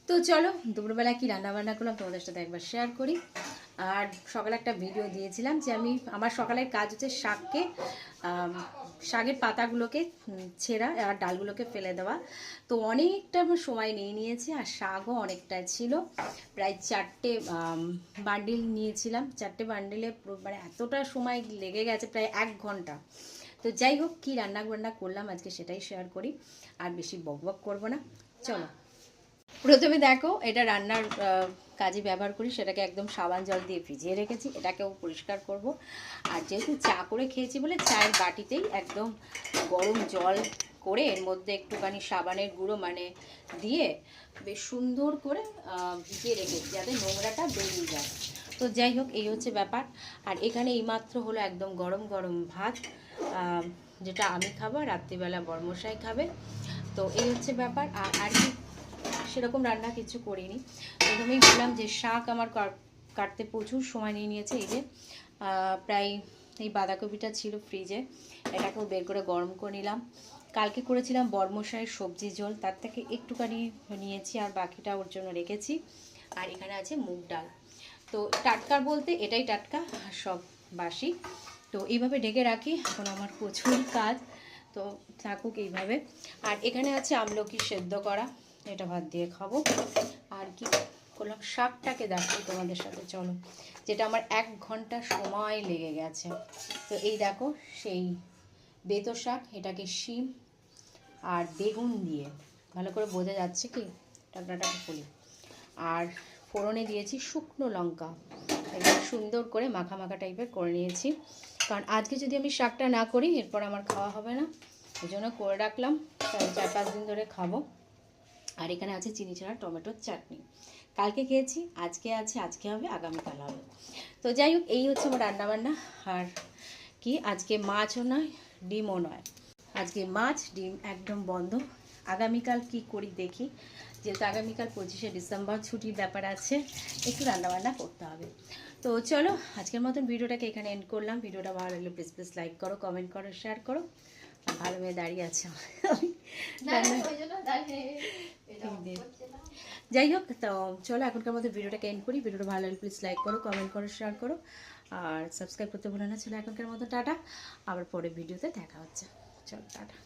তো চলো দুপুরবেলা কি রান্না বান্না করলাম তোমাদের সাথে একবার শেয়ার করি। আর সকালে একটা ভিডিও দিয়েছিলাম যে আমি আমার সকালের কাজ হচ্ছে শাকের পাতাগুলোকে ছেঁড়া আর ডালগুলোকে ফেলে দেওয়া। তো অনেকটা আমার সময় নিয়েছে আর শাকও অনেকটা ছিল, প্রায় 4টে বান্ডিল নিয়েছিলাম। 4টে বান্ডিলে মানে এতটা সময় লেগে গেছে, প্রায় 1 ঘন্টা। তো যাই হোক, কী রান্না বান্না করলাম আজকে সেটাই শেয়ার করি, আর বেশি বকবক করবো না। চলো প্রথমে দেখো, এটা রান্নার কাজে ব্যবহার করি, সেটাকে একদম সাবান জল দিয়ে ভিজিয়ে রেখেছি, এটাকেও পরিষ্কার করব। আর যেহেতু চা করে খেয়েছি বলে চায়ের বাটিতেই একদম গরম জল করে এর মধ্যে একটুখানি সাবানের গুঁড়ো মানে দিয়ে বেশ সুন্দর করে ভিজিয়ে রেখেছি যাতে নোংরাটা বেরিয়ে যায়। তো যাই হোক, এই হচ্ছে ব্যাপার। আর এখানে এইমাত্র হলো একদম গরম গরম ভাত, যেটা আমি খাবো, রাত্রিবেলা বর্মশাই খাবে। তো এই হচ্ছে ব্যাপার। আর কি সেরকম রান্না কিছু করিনি। প্রথমেই বললাম যে শাক আমার কাটতে প্রচুর সময় নিয়েছে। এই যে প্রায় এই বাঁধাকপিটা ছিল ফ্রিজে, এটাকেও বের করে গরম করে নিলাম। কালকে করেছিলাম বর্মশাইয়ের সবজি ঝোল, তার থেকে একটুখানি নিয়েছি আর বাকিটা ওর জন্য রেখেছি। আর এখানে আছে মুগ ডাল। তো টাটকা বলতে এটাই টাটকা, আর সব বাসি। তো এইভাবে ঢেকে রাখি, এখন আমার প্রচুর কাজ, তো থাকুক এইভাবে। আর এখানে আছে আমলকি সেদ্ধ করা, এটা ভাত দিয়ে খাবো। আর কি করলাম, শাকটাকে দেখাই তোমাদের সাথে, চলো, যেটা আমার 1 ঘন্টা সময় লেগে গেছে। তো এই দেখো সেই বেতো শাক, এটাকে শিম আর বেগুন দিয়ে ভালো করে বোঝা যাচ্ছে কি টাকটাটাকে খুলি, আর ফোড়নে দিয়েছি শুকনো লঙ্কা, একদম সুন্দর করে মাখা মাখা টাইপের করে নিয়েছি। কারণ আজকে যদি আমি শাকটা না করি এরপর আমার খাওয়া হবে না, এই জন্য করে রাখলাম, 4-5 দিন ধরে খাবো। আর এখানে আছে চিনি ছাড়া টমেটোর চাটনি, কালকে খেয়েছি, আজকে আছে, আজকে হবে, আগামীকাল হবে। তো যাই হোক, এই হচ্ছে আমার রান্নাবান্না। আর কি আজকে মাছও নয়, ডিমও নয়, আজকে মাছ ডিম একদম বন্ধ। আগামীকাল কি করি দেখি, যেহেতু আগামীকাল 25শে ডিসেম্বর ছুটির ব্যাপার আছে, একটু রান্নাবান্না করতে হবে। তো চলো আজকের মতন ভিডিওটাকে এখানে এন্ড করলাম। ভিডিওটা ভালো লাগলে প্লিজ লাইক করো, কমেন্ট করো, শেয়ার করো। ভালো মেয়ে দাঁড়িয়ে আছে যাই হোক, তো চলো এখনকার মধ্যে ভিডিওটাকে এন্ড করি। ভিডিওটা ভালো লাগলে প্লিজ লাইক করো, কমেন্ট করো, শেয়ার করো, আর সাবস্ক্রাইব করতে ভুলো না। ছিল এখনকার মতো টাটা, আবার পরে ভিডিওতে দেখা হচ্ছে। চলো টাটা।